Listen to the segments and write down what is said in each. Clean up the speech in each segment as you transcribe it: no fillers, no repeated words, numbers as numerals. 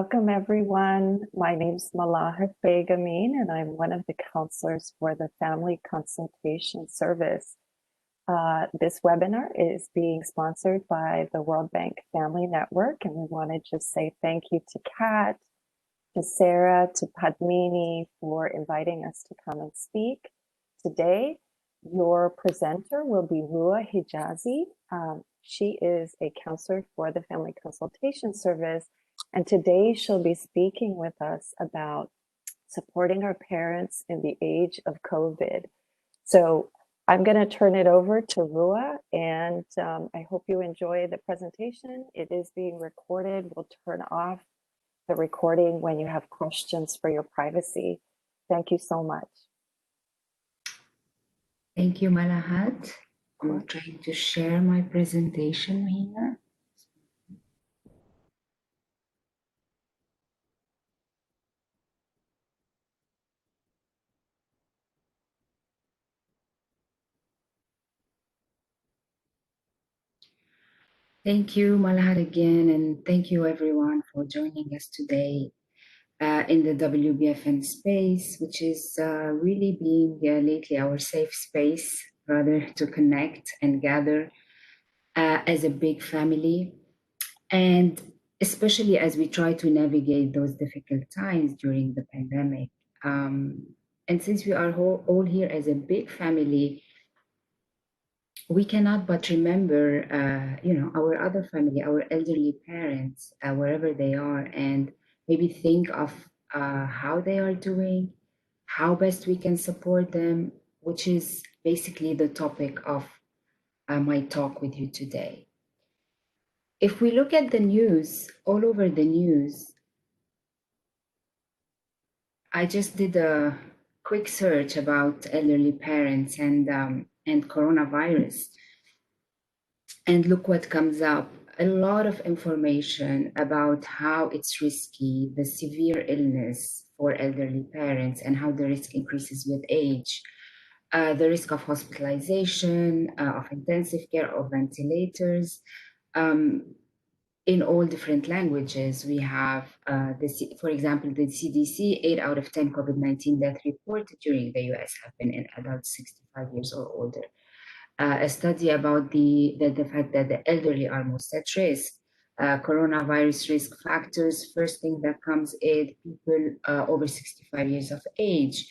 Welcome, everyone. My name is Malaha Begamin, and I'm one of the counselors for the Family Consultation Service. This webinar is being sponsored by the World Bank Family Network, and we want to just say thank you to Kat, to Sarah, to Padmini for inviting us to come and speak. Today, your presenter will be Rua Hijazi. She is a counselor for the Family Consultation Service, and today she'll be speaking with us about supporting our parents in the age of COVID. So I'm going to turn it over to Rua, and I hope you enjoy the presentation. It is being recorded. We'll turn off the recording when you have questions for your privacy. Thank you so much. Thank you, Malahat. I'm trying to share my presentation here. Thank you, Malahat, again, and thank you everyone for joining us today in the WBFN space, which is really being lately our safe space, rather, to connect and gather as a big family. And especially as we try to navigate those difficult times during the pandemic. And since we are all here as a big family, we cannot but remember, our other family, our elderly parents, wherever they are, and maybe think of how they are doing, how best we can support them, which is basically the topic of my talk with you today. If we look at the news, all over the news, I just did a quick search about elderly parents and coronavirus. And look what comes up. A lot of information about how it's risky, the severe illness for elderly parents and how the risk increases with age, the risk of hospitalization, of intensive care, of ventilators, in all different languages. We have, for example, the CDC, 8 out of 10 COVID-19 death reported during the US have been in adults 65 years or older. A study about the fact that the elderly are most at risk. Coronavirus risk factors, first thing that comes is people over 65 years of age.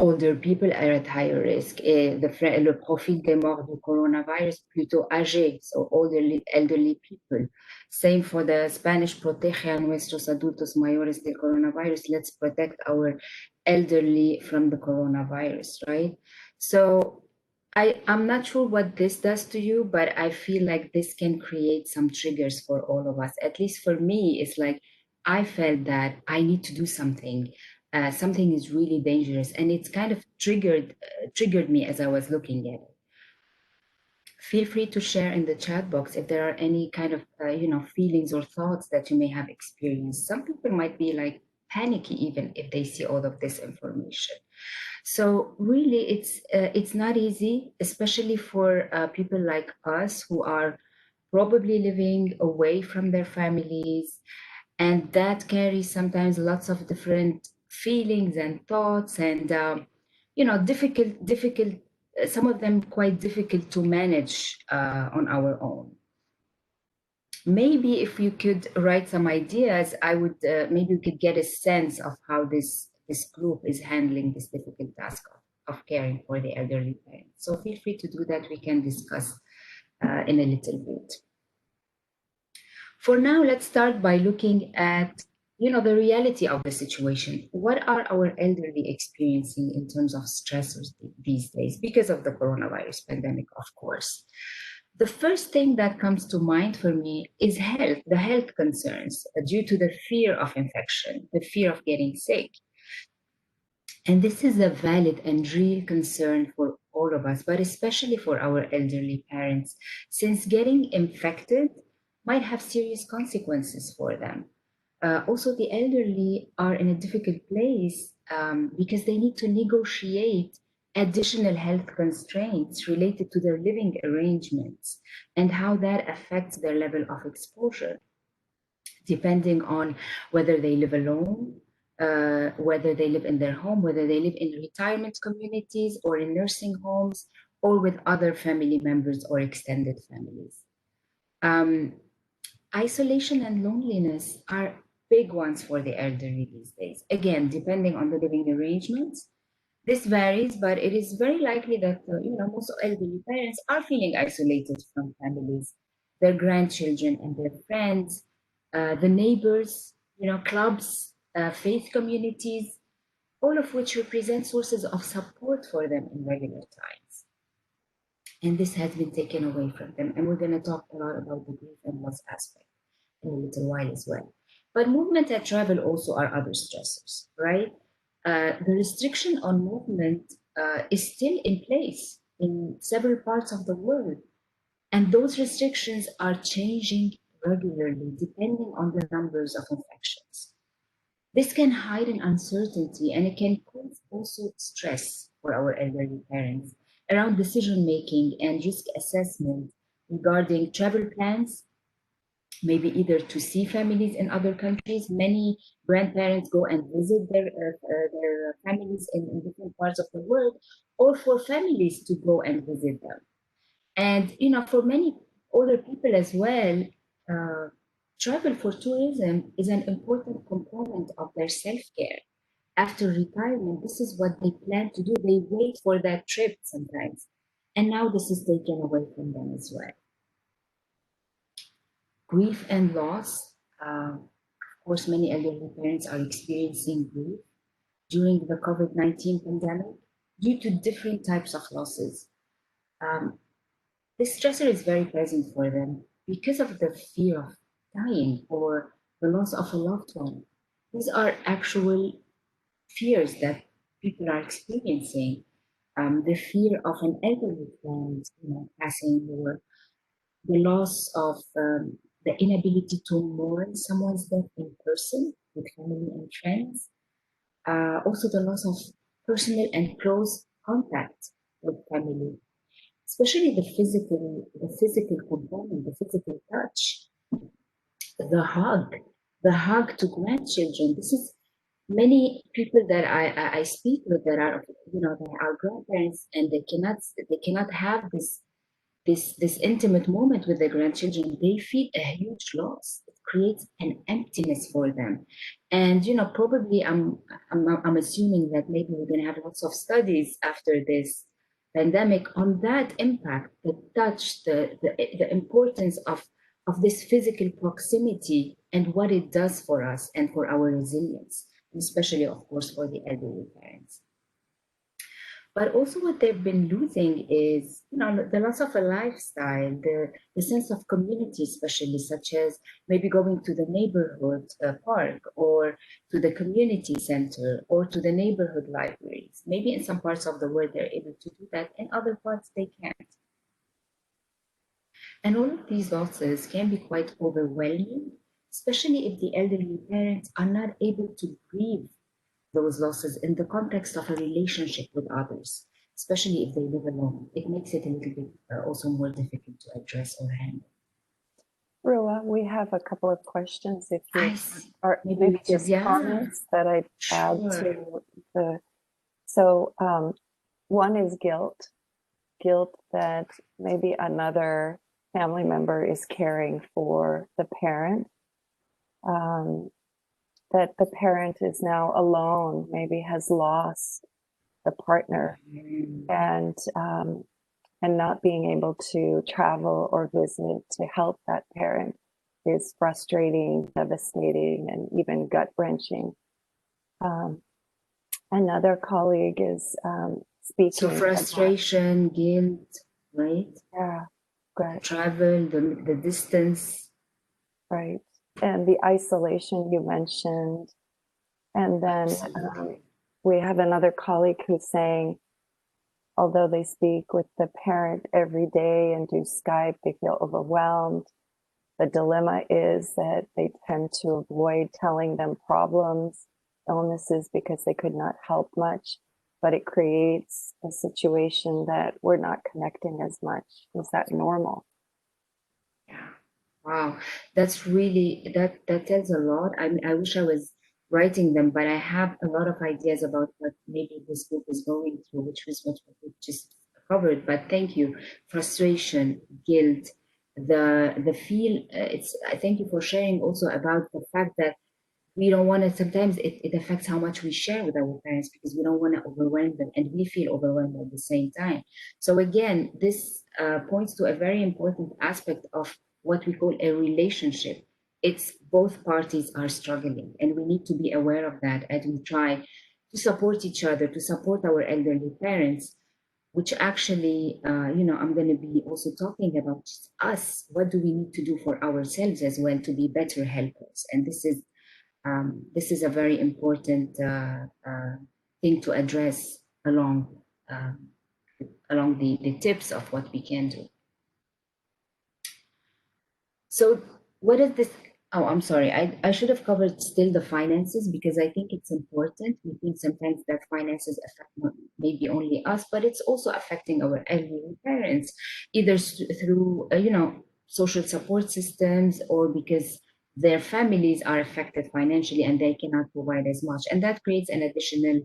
Older people are at higher risk. Le profil des morts du coronavirus plutôt âgés, so elderly people. Same for the Spanish, protege a nuestros adultos mayores del coronavirus. Let's protect our elderly from the coronavirus, right? So I'm not sure what this does to you, but I feel like this can create some triggers for all of us. At least for me, it's like I felt that I need to do something. Something is really dangerous, and it's kind of triggered me as I was looking at it. Feel free to share in the chat box if there are any kind of feelings or thoughts that you may have experienced. Some people might be like panicky even if they see all of this information. So really, it's not easy, especially for people like us who are probably living away from their families, and that carries sometimes lots of different feelings and thoughts, and difficult. Some of them quite difficult to manage on our own. Maybe if you could write some ideas, I would maybe we could get a sense of how this group is handling this difficult task of caring for the elderly parents. So feel free to do that. We can discuss in a little bit. For now, let's start by looking at the reality of the situation. What are our elderly experiencing in terms of stressors these days because of the coronavirus pandemic, of course? The first thing that comes to mind for me is health, the health concerns due to the fear of infection, the fear of getting sick. And this is a valid and real concern for all of us, but especially for our elderly parents, since getting infected might have serious consequences for them. Also, the elderly are in a difficult place because they need to negotiate additional health constraints related to their living arrangements and how that affects their level of exposure. depending on whether they live alone, whether they live in their home, whether they live in retirement communities or in nursing homes, or with other family members or extended families. Um, Isolation and loneliness are big ones for the elderly these days. Again, depending on the living arrangements, this varies, but it is very likely that most elderly parents are feeling isolated from families, their grandchildren and their friends, the neighbors, clubs, faith communities, all of which represent sources of support for them in regular times. And this has been taken away from them. And we're going to talk a lot about the grief and loss aspect in a little while as well. But movement and travel also are other stressors, right? The restriction on movement is still in place in several parts of the world. And those restrictions are changing regularly depending on the numbers of infections. This can hide an uncertainty and it can cause also stress for our elderly parents around decision making and risk assessment regarding travel plans, maybe either to see families in other countries. Many grandparents go and visit their families in different parts of the world, or for families to go and visit them. And for many older people as well, uh, travel for tourism is an important component of their self-care. After retirement, this is what they plan to do. They wait for that trip sometimes. And now this is taken away from them as well. Grief and loss. Of course, many elderly parents are experiencing grief during the COVID-19 pandemic due to different types of losses. Um, this stressor is very present for them because of the fear of dying or the loss of a loved one. These are actual fears that people are experiencing. The fear of an elderly friend, passing, or the loss of the inability to mourn someone's death in person with family and friends. Also, the loss of personal and close contact with family, especially the physical component, the physical touch, the hug to grandchildren. This is many people that I speak with that are that are grandparents and they cannot have this intimate moment with their grandchildren. They feel a huge loss. It creates an emptiness for them, and probably I'm assuming that maybe we're going to have lots of studies after this pandemic on that impact, the touch, the importance of this physical proximity and what it does for us and for our resilience, especially of course for the elderly parents. But also what they've been losing is, the loss of a lifestyle, the sense of community, especially such as maybe going to the neighborhood park or to the community center or to the neighborhood libraries. Maybe in some parts of the world they're able to do that, in other parts they can't. And all of these losses can be quite overwhelming, especially if the elderly parents are not able to grieve those losses in the context of a relationship with others, especially if they live alone. It makes it a little bit also more difficult to address or handle. Rua, we have a couple of questions if you or maybe just comments that I'd add to the. So one is guilt that maybe another family member is caring for the parent. That the parent is now alone, maybe has lost the partner, and not being able to travel or visit to help that parent is frustrating, devastating, and even gut-wrenching. Another colleague is speaking. So frustration, about, guilt, right? Yeah, great. Travel, the distance. Right. And the isolation you mentioned. And then we have another colleague who's saying, although they speak with the parent every day and do Skype, they feel overwhelmed. The dilemma is that they tend to avoid telling them problems, illnesses, because they could not help much, but it creates a situation that we're not connecting as much. Is that normal? Yeah. Wow, that's really that tells a lot. I mean, I wish I was writing them, but I have a lot of ideas about what maybe this book is going through, which was what we just covered. But thank you. Frustration, guilt, the feel. It's. I thank you for sharing also about the fact that we don't want to, sometimes it affects how much we share with our parents because we don't want to overwhelm them and we feel overwhelmed at the same time. So again, this points to a very important aspect of what we call a relationship. It's both parties are struggling and we need to be aware of that as we try to support each other, to support our elderly parents, which actually, I'm going to be also talking about us. What do we need to do for ourselves as well to be better helpers? And this is a very important thing to address um, along the tips of what we can do. So what is this? Oh, I'm sorry. I should have covered still the finances because I think it's important. We think sometimes that finances affect maybe only us, but it's also affecting our elderly parents, either through, social support systems or because their families are affected financially and they cannot provide as much. And that creates an additional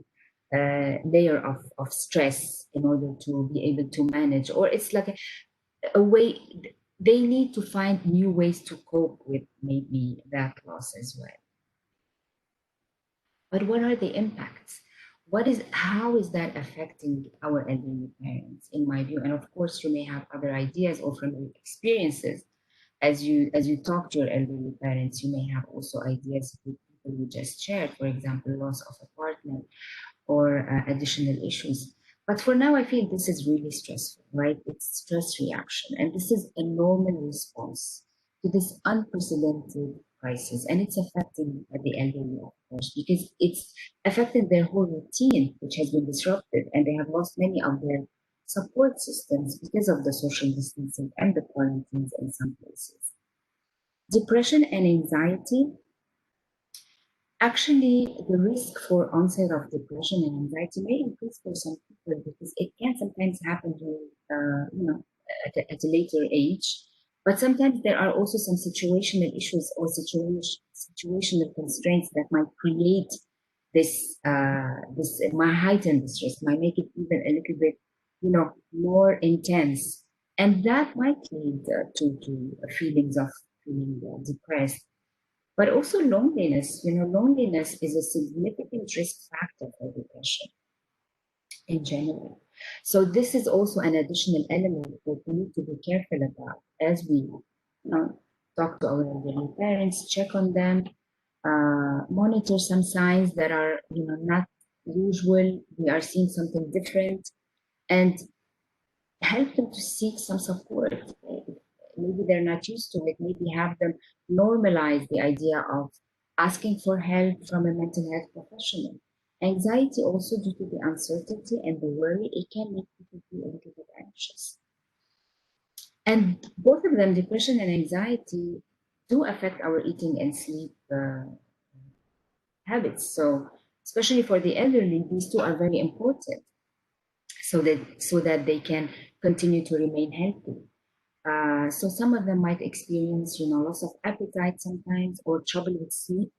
layer of stress in order to be able to manage, or it's like a way they need to find new ways to cope with maybe that loss as well. But what are the impacts? How is that affecting our elderly parents, in my view? And of course, you may have other ideas or from your experiences as you talk to your elderly parents, you may have also ideas with people you just shared, for example, loss of a partner or additional issues. But for now, I feel this is really stressful, right? It's stress reaction. And this is a normal response to this unprecedented crisis. And it's affecting the elderly, of course, because it's affecting their whole routine, which has been disrupted. And they have lost many of their support systems because of the social distancing and the quarantines in some places. Depression and anxiety. Actually, the risk for onset of depression and anxiety may increase for some people because it can sometimes happen during, at a later age. But sometimes there are also some situational issues or situational constraints that might create this might heighten this risk, might make it even a little bit, more intense, and that might lead to feelings of feeling depressed, but also loneliness. Loneliness is a significant risk factor for depression in general. So this is also an additional element that we need to be careful about as we, talk to our elderly parents, check on them, monitor some signs that are, not usual. We are seeing something different, and help them to seek some support. Maybe they're not used to it. Maybe have them normalize the idea of asking for help from a mental health professional. Anxiety, also due to the uncertainty and the worry, it can make people feel a little bit anxious. And both of them, depression and anxiety, do affect our eating and sleep habits. So, especially for the elderly, these two are very important so that they can continue to remain healthy. So some of them might experience, loss of appetite sometimes or trouble with sleep.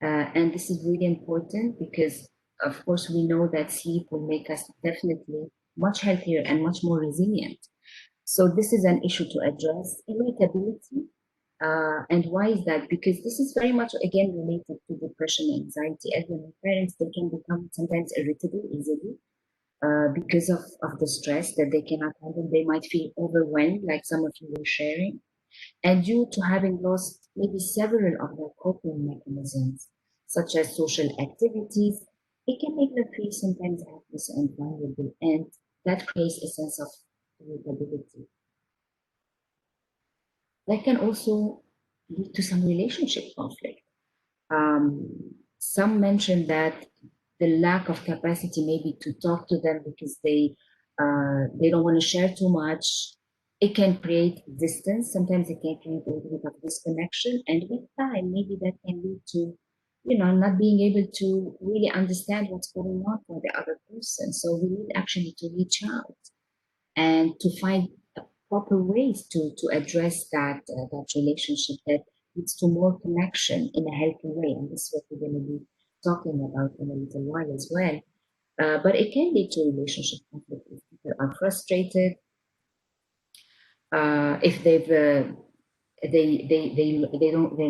And this is really important because, of course, we know that sleep will make us definitely much healthier and much more resilient. So this is an issue to address. Irritability. And why is that? Because this is very much, again, related to depression and anxiety. As when parents, they can become sometimes irritable easily because of the stress that they cannot handle. They might feel overwhelmed, like some of you were sharing. And due to having lost maybe several of their coping mechanisms, such as social activities, it can make them feel sometimes helpless and vulnerable. And that creates a sense of irritability. That can also lead to some relationship conflict. Some mentioned that the lack of capacity maybe to talk to them because they don't want to share too much. It can create distance. Sometimes it can create a little bit of disconnection, and with time, maybe that can lead to, not being able to really understand what's going on for the other person. So we need actually to reach out and to find proper ways to address that relationship that leads to more connection in a healthy way. And this is what we're going to be talking about in a little while as well. But it can lead to relationship conflict if people are frustrated, if they're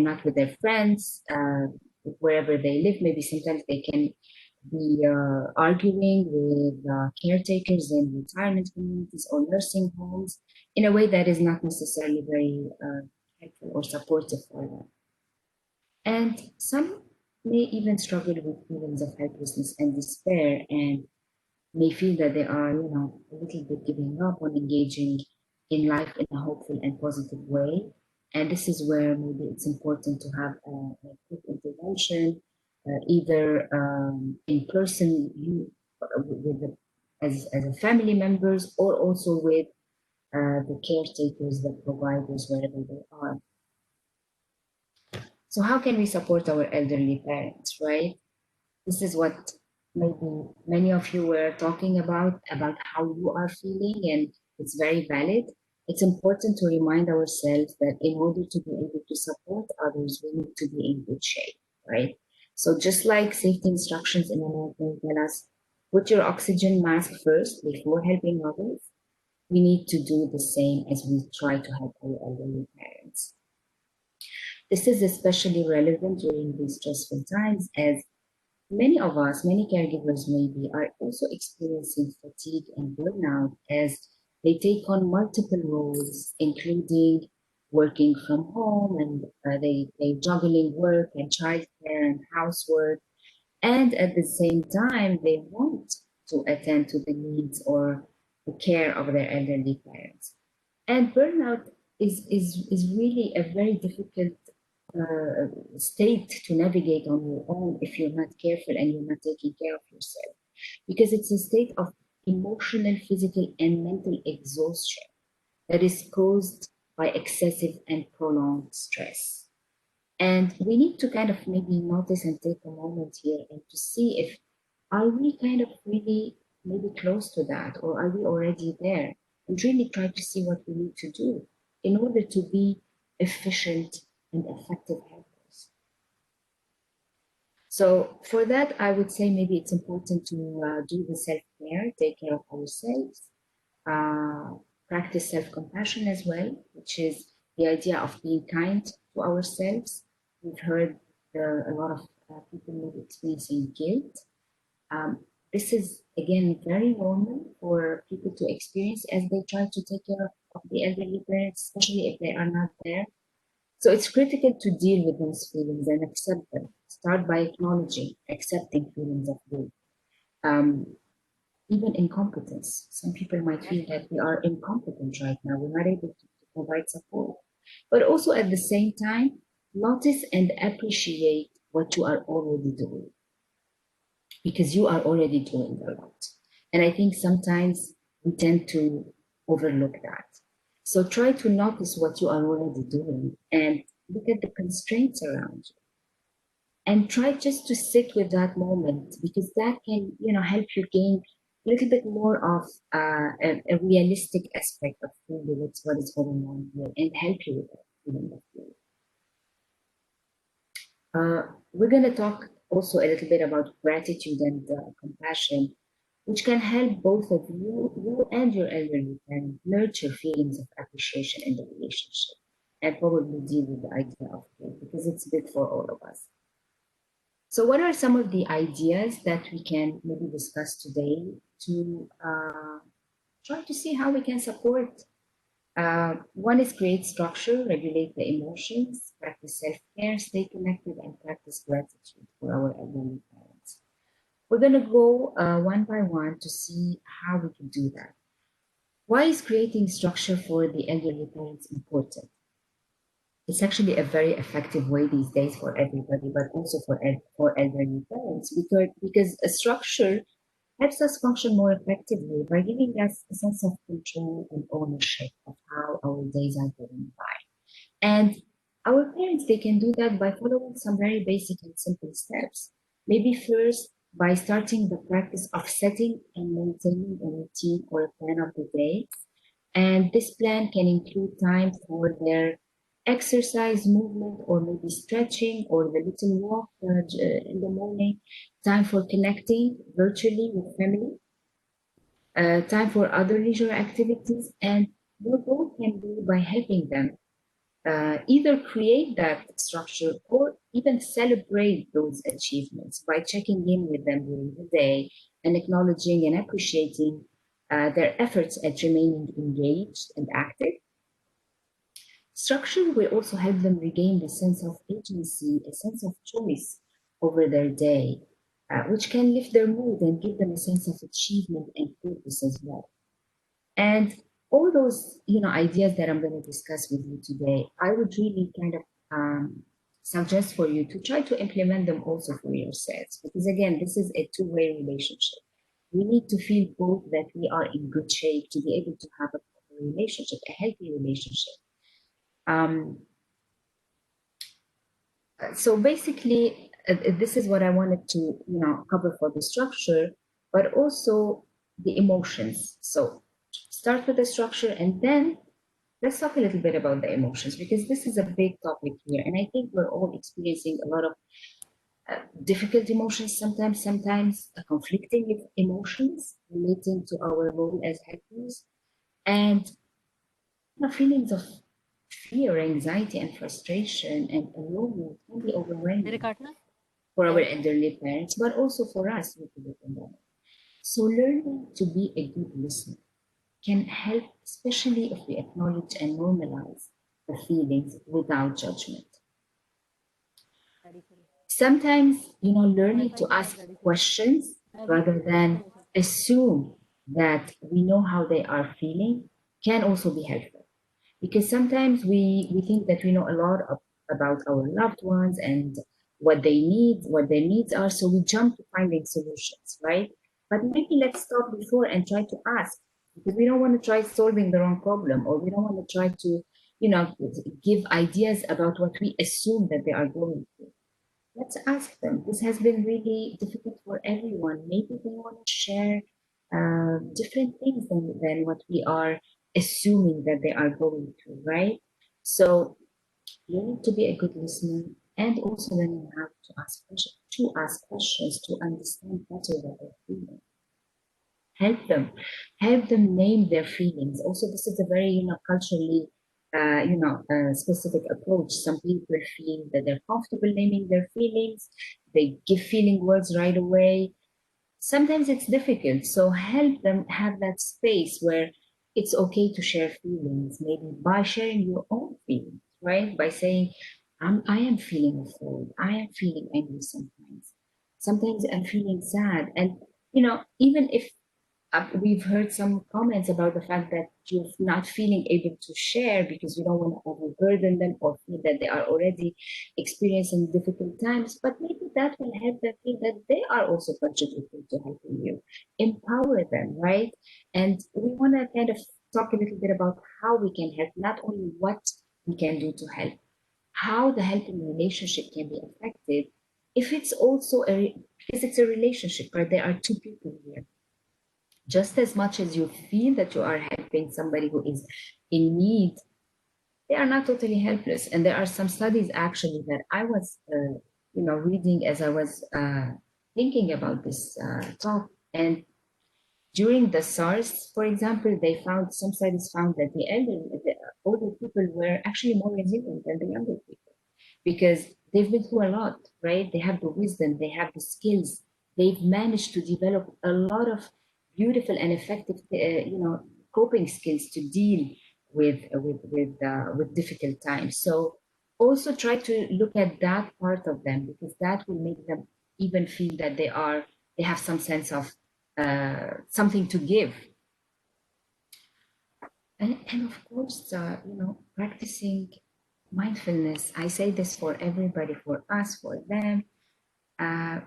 not with their friends, wherever they live. Maybe sometimes they can be arguing with caretakers in retirement communities or nursing homes in a way that is not necessarily very helpful or supportive for them. And some may even struggle with feelings of helplessness and despair, and may feel that they are, a little bit giving up on engaging in life in a hopeful and positive way. And this is where maybe it's important to have a quick intervention, either in person with as a family members, or also with the caretakers, the providers, wherever they are. So how can we support our elderly parents, right? This is what maybe many of you were talking about how you are feeling, and it's very valid. It's important to remind ourselves that in order to be able to support others, we need to be in good shape, right? So just like safety instructions in American tell us, put your oxygen mask first before helping others, we need to do the same as we try to help our elderly parents. This is especially relevant during these stressful times, as many of us, many caregivers maybe, are also experiencing fatigue and burnout as they take on multiple roles, including working from home, and they juggling work and childcare and housework. And at the same time, they want to attend to the needs or the care of their elderly parents. And burnout is really a very difficult state to navigate on your own if you're not careful and you're not taking care of yourself, because it's a state of emotional, physical, and mental exhaustion that is caused by excessive and prolonged stress. And we need to kind of maybe notice and take a moment here and to see if are we kind of really maybe close to that, or are we already there, and really try to see what we need to do in order to be efficient and effective helpers. So for that, I would say maybe it's important to do the self-care, take care of ourselves, uh, practice self-compassion as well, which is the idea of being kind to ourselves. We've heard a lot of people maybe experiencing guilt. This is again very normal for people to experience as they try to take care of the elderly parents, especially if they are not there. So it's critical to deal with those feelings and accept them. Start by acknowledging, accepting feelings of guilt. Even incompetence. Some people might feel that we are incompetent right now. We're not able to provide support. But also at the same time, notice and appreciate what you are already doing, because you are already doing a lot. And I think sometimes we tend to overlook that. So try to notice what you are already doing and look at the constraints around you. And try just to sit with that moment, because that can, help you gain a little bit more of a realistic aspect of what is going on here, and help you with that feeling of fear. We're going to talk also a little bit about gratitude and compassion, which can help both of you and your elderly parent nurture feelings of appreciation in the relationship, and probably deal with the idea of care, because it's big for all of us. So what are some of the ideas that we can maybe discuss today to try to see how we can support? One is create structure, regulate the emotions, practice self-care, stay connected, and practice gratitude for our elderly parents. We're going to go one by one to see how we can do that. Why is creating structure for the elderly parents important? It's actually a very effective way these days for everybody, but also for elderly parents, because a structure helps us function more effectively by giving us a sense of control and ownership of how our days are going by. And our parents, they can do that by following some very basic and simple steps. Maybe first by starting the practice of setting and maintaining a routine or a plan of the day. And this plan can include time for their exercise, movement, or maybe stretching, or the little walk in the morning, time for connecting virtually with family, time for other leisure activities. And your goal can be by helping them either create that structure or even celebrate those achievements by checking in with them during the day and acknowledging and appreciating their efforts at remaining engaged and active. Structure will also help them regain the sense of agency, a sense of choice over their day, which can lift their mood and give them a sense of achievement and purpose as well. And all those, ideas that I'm going to discuss with you today, I would really kind of suggest for you to try to implement them also for yourselves. Because again, this is a two-way relationship. We need to feel both that we are in good shape to be able to have a proper relationship, a healthy relationship. Um, so basically, this is what I wanted to, cover for the structure, but also the emotions. So start with the structure and then let's talk a little bit about the emotions because this is a big topic here. And I think we're all experiencing a lot of difficult emotions sometimes conflicting emotions relating to our role as helpers. And feelings of fear, anxiety, and frustration and aloneness can be overwhelming for our elderly parents, but also for us with the pandemic. So learning to be a good listener can help, especially if we acknowledge and normalize the feelings without judgment. Sometimes, learning to ask questions rather than assume that we know how they are feeling can also be helpful. Because sometimes we think that we know a lot about our loved ones and what their needs are. So we jump to finding solutions, right? But maybe let's stop before and try to ask because we don't want to try solving the wrong problem or we don't want to try to, give ideas about what we assume that they are going through. Let's ask them. This has been really difficult for everyone. Maybe they want to share different things than what we are assuming that they are going through, right? So learning to be a good listener and also learning how to ask questions to understand better what they're feeling. Help them name their feelings. Also, this is a very, culturally, specific approach. Some people feel that they're comfortable naming their feelings. They give feeling words right away. Sometimes it's difficult. So help them have that space where it's okay to share feelings, maybe by sharing your own feelings, right? By saying, I am feeling afraid. I am feeling angry sometimes. Sometimes I'm feeling sad. And, even if we've heard some comments about the fact that you're not feeling able to share because you don't want to overburden them or feel that they are already experiencing difficult times. But maybe that will help them feel that they are also contributing to helping you. Empower them, right? And we want to kind of talk a little bit about how we can help, not only what we can do to help, how the helping relationship can be affected if it's also because it's a relationship, right? There are two people here just as much as you feel that you are helping somebody who is in need, they are not totally helpless. And there are some studies actually that I was, reading as I was thinking about this talk. And during the SARS, for example, some studies found that the older people were actually more resilient than the younger people because they've been through a lot, right? They have the wisdom, they have the skills, they've managed to develop a lot of beautiful and effective, coping skills to deal with difficult times. So also try to look at that part of them because that will make them even feel that they have some sense of something to give. And of course, practicing mindfulness. I say this for everybody, for us, for them. Uh,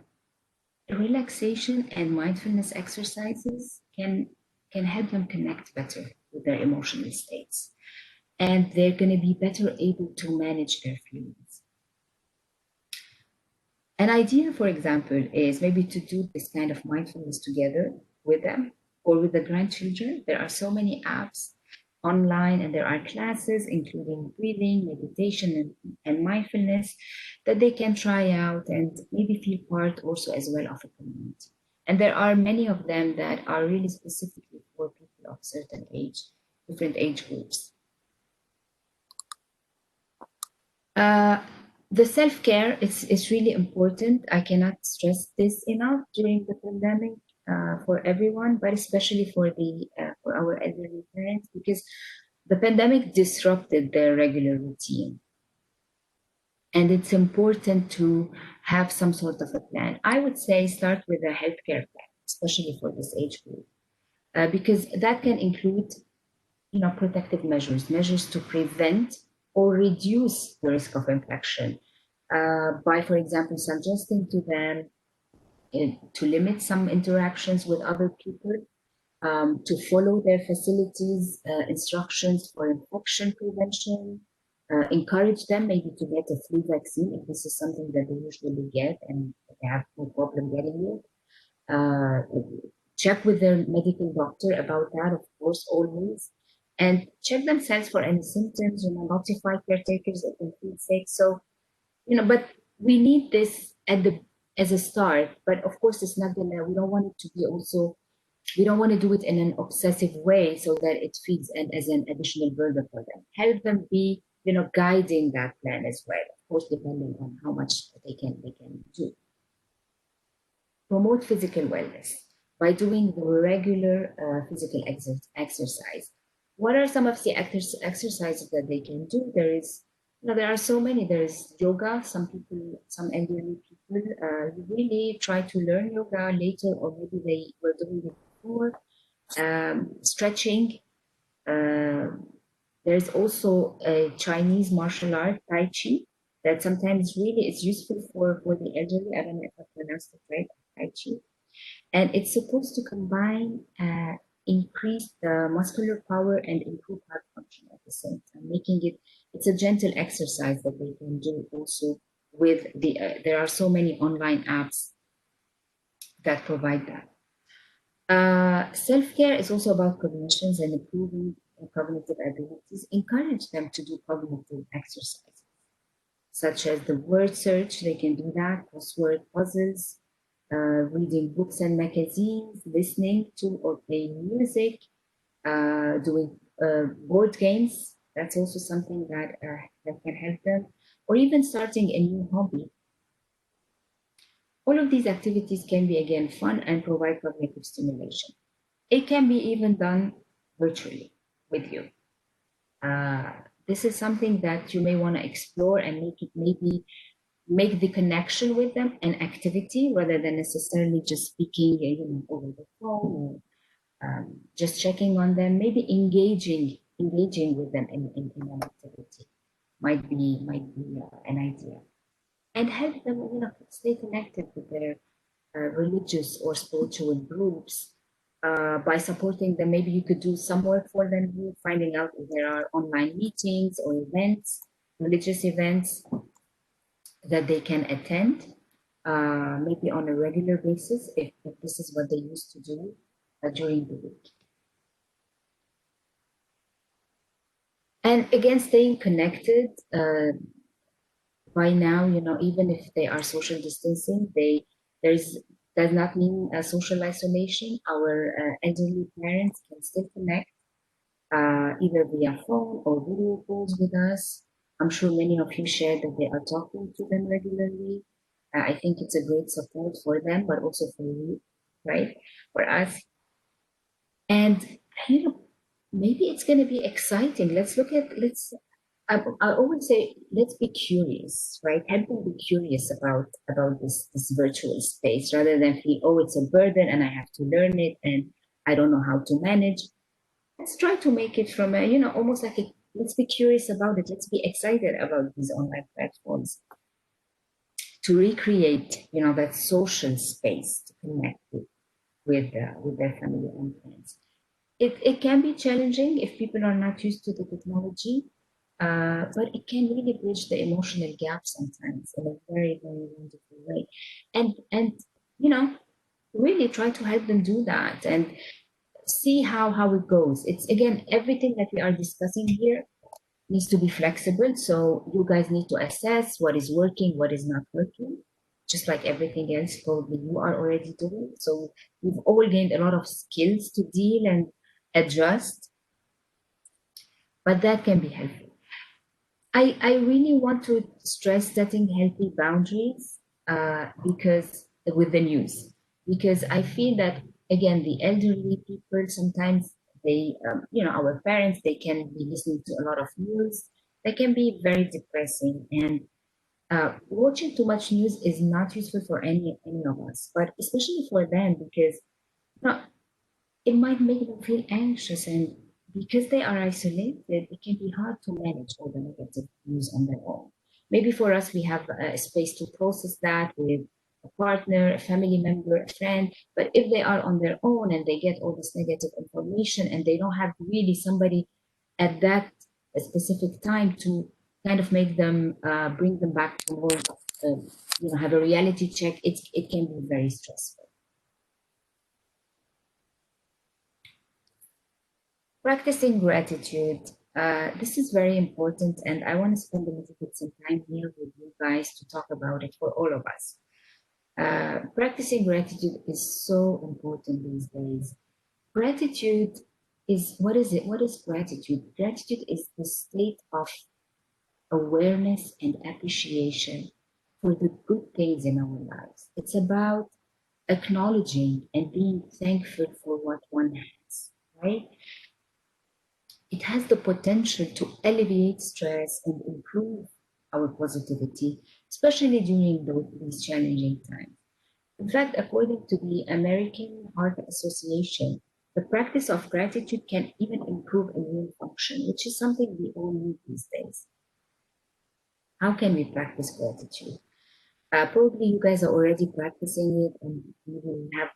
Relaxation and mindfulness exercises can help them connect better with their emotional states, and they're going to be better able to manage their feelings. An idea, for example, is maybe to do this kind of mindfulness together with them or with the grandchildren. There are so many apps online, and there are classes including breathing, meditation, and mindfulness that they can try out and maybe feel part also as well of a community. And there are many of them that are really specifically for people of certain age, different age groups. The self-care is really important. I cannot stress this enough during the pandemic for everyone, but especially for our elderly parents, because the pandemic disrupted their regular routine. And it's important to have some sort of a plan. I would say start with a healthcare plan, especially for this age group, because that can include, protective measures, measures to prevent or reduce the risk of infection by, for example, suggesting to them to limit some interactions with other people, to follow their facilities instructions for infection prevention, encourage them maybe to get a flu vaccine if this is something that they usually get and they have no problem getting it. Check with their medical doctor about that, of course, always, and check themselves for any symptoms, notify caretakers if they feel sick. So, but we need this as a start, but of course it's not we don't want it to be also, we don't want to do it in an obsessive way so that it feeds and as an additional burden for them. Help them be, guiding that plan as well, of course, depending on how much they can do. Promote physical wellness by doing the regular physical exercise. What are some of the exercises that they can do? There are so many. There is yoga. Some people, some elderly people, really try to learn yoga later, or maybe they were doing it before. Stretching. There's also a Chinese martial art, Tai Chi, that sometimes really is useful for the elderly. I don't know if I pronounced it right, Tai Chi. And it's supposed to combine, increase the muscular power and improve heart function at the same time, it's a gentle exercise that they can do also with there are so many online apps that provide that. Self-care is also about cognitions and improving cognitive abilities. Encourage them to do cognitive exercises, such as the word search. They can do that, crossword puzzles, reading books and magazines, listening to or playing music, doing board games. That's also something that can help them, or even starting a new hobby. All of these activities can be, again, fun and provide cognitive stimulation. It can be even done virtually with you. This is something that you may want to explore and make the connection with them an activity rather than necessarily just speaking, over the phone, or just checking on them. Maybe engaging with them in an activity might be an idea, and help them, stay connected with their religious or spiritual groups by supporting them. Maybe you could do some work for them, finding out if there are online meetings or events, religious events that they can attend, maybe on a regular basis, if this is what they used to do during the week. And again, staying connected. By now, even if they are social distancing, there's does not mean social isolation. Our elderly parents can still connect either via phone or video calls with us. I'm sure many of you shared that they are talking to them regularly. I think it's a great support for them, but also for you, right? For us. And, maybe it's going to be exciting. I always say, let's be curious, right? Help them be curious about this virtual space rather than feel, oh, it's a burden and I have to learn it and I don't know how to manage. Let's try to make it from almost like let's be curious about it. Let's be excited about these online platforms to recreate, that social space to connect with their family and friends. It can be challenging if people are not used to the technology, but it can really bridge the emotional gap sometimes in a very, very wonderful way. And really try to help them do that. And see how it goes. It's again, everything that we are discussing here needs to be flexible. So you guys need to assess what is working, what is not working, just like everything else probably you are already doing. So we've all gained a lot of skills to deal and adjust, but that can be helpful. I really want to stress setting healthy boundaries because with the news, because I feel that again, the elderly people sometimes they, our parents, they can be listening to a lot of news. That can be very depressing, and watching too much news is not useful for any of us, but especially for them because you know, it might make them feel anxious, and because they are isolated, it can be hard to manage all the negative news on their own. Maybe for us, we have a space to process that with a partner, a family member, a friend. But if they are on their own and they get all this negative information and they don't have really somebody at that specific time to kind of make them bring them back to more, have a reality check, it can be very stressful. Practicing gratitude. This is very important, and I want to spend a little bit some time here with you guys to talk about it for all of us. Practicing gratitude is so important these days. Gratitude is what is it? What is gratitude? Gratitude is the state of awareness and appreciation for the good things in our lives. It's about acknowledging and being thankful for what one has, right? It has the potential to alleviate stress and improve our positivity, especially during these challenging times. In fact, according to the American Heart Association, the practice of gratitude can even improve immune function, which is something we all need these days. How can we practice gratitude? Probably you guys are already practicing it, and we will have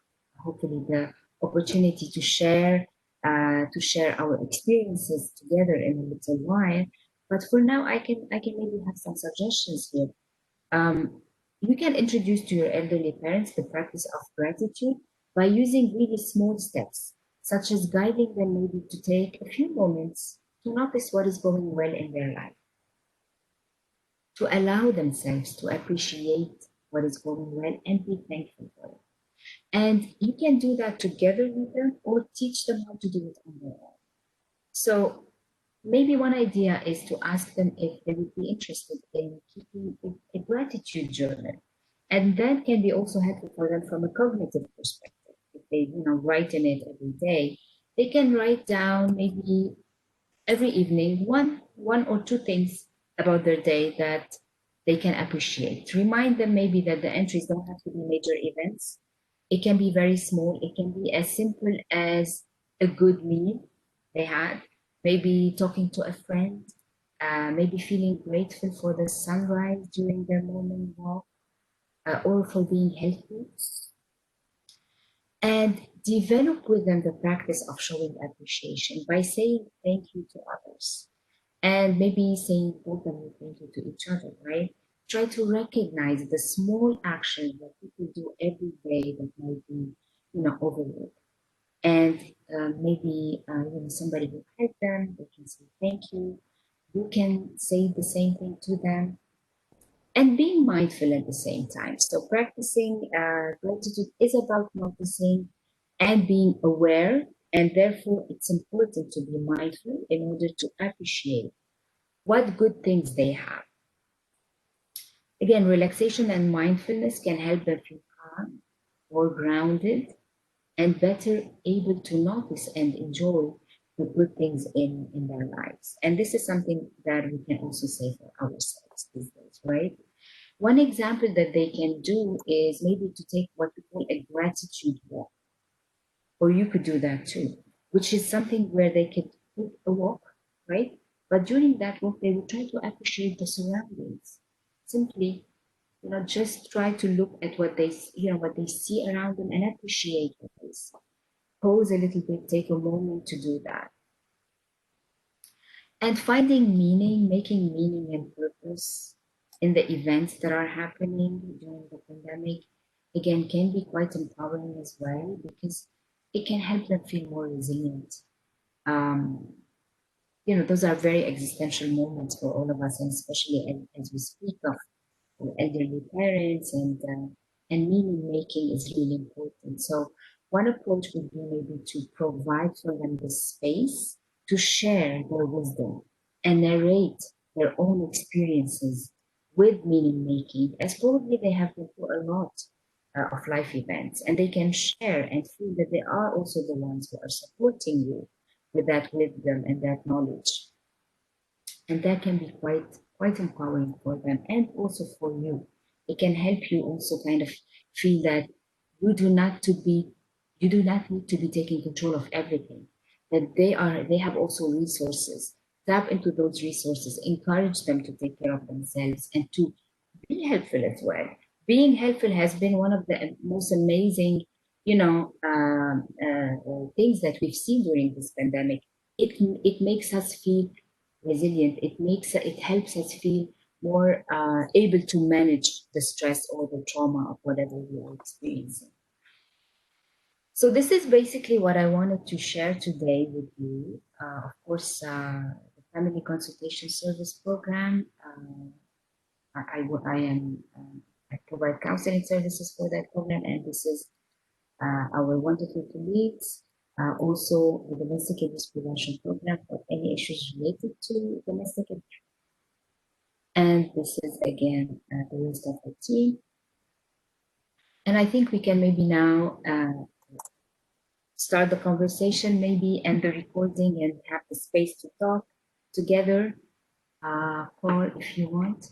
hopefully the opportunity to share our experiences together in a little while. But for now, I can maybe have some suggestions here. You can introduce to your elderly parents the practice of gratitude by using really small steps, such as guiding them maybe to take a few moments to notice what is going well in their life, to allow themselves to appreciate what is going well and be thankful for it. And you can do that together with them or teach them how to do it on their own. So maybe one idea is to ask them if they would be interested in keeping a gratitude journal. And that can be also helpful for them from a cognitive perspective. If they, write in it every day, they can write down maybe every evening one or two things about their day that they can appreciate. Remind them maybe that the entries don't have to be major events. It can be very small. It can be as simple as a good meal they had, maybe talking to a friend, maybe feeling grateful for the sunrise during their morning walk, or for being healthy, and develop with them the practice of showing appreciation by saying thank you to others and maybe saying both of them thank you to each other, right? Try to recognize the small actions that people do every day that might be, overlooked. And maybe, somebody will help them, they can say thank you. You can say the same thing to them and being mindful at the same time. So practicing gratitude is about noticing and being aware, and therefore it's important to be mindful in order to appreciate what good things they have. Again, relaxation and mindfulness can help them feel calm, more grounded, and better able to notice and enjoy the good things in their lives. And this is something that we can also say for ourselves these days, right? One example that they can do is maybe to take what we call a gratitude walk, or you could do that too, which is something where they could take a walk, right? But during that walk, they will try to appreciate the surroundings. Simply, just try to look at what they see around them and appreciate what they see. Pause a little bit, take a moment to do that. And finding meaning, making meaning and purpose in the events that are happening during the pandemic, again, can be quite empowering as well because it can help them feel more resilient. Um, those are very existential moments for all of us, and especially as we speak of elderly parents, and meaning making is really important. So one approach would be maybe to provide for them the space to share their wisdom and narrate their own experiences with meaning making, as probably they have been through a lot of life events, and they can share and feel that they are also the ones who are supporting you with that wisdom and that knowledge. And that can be quite empowering for them and also for you. It can help you also kind of feel that you do not to be you do not need to be taking control of everything, that they have also resources. Tap into those resources, encourage them to take care of themselves and to be helpful as well. Being helpful has been one of the most amazing, things that we've seen during this pandemic. It makes us feel resilient. It helps us feel more able to manage the stress or the trauma of whatever we are experiencing. So this is basically what I wanted to share today with you. Of course, the Family Consultation Service Program. I provide counseling services for that program, and this is our wonderful colleagues. Also, the domestic abuse prevention program for any issues related to domestic abuse. And this is again the rest of the team. And I think we can maybe now start the conversation, maybe end the recording and have the space to talk together. Paul, if you want.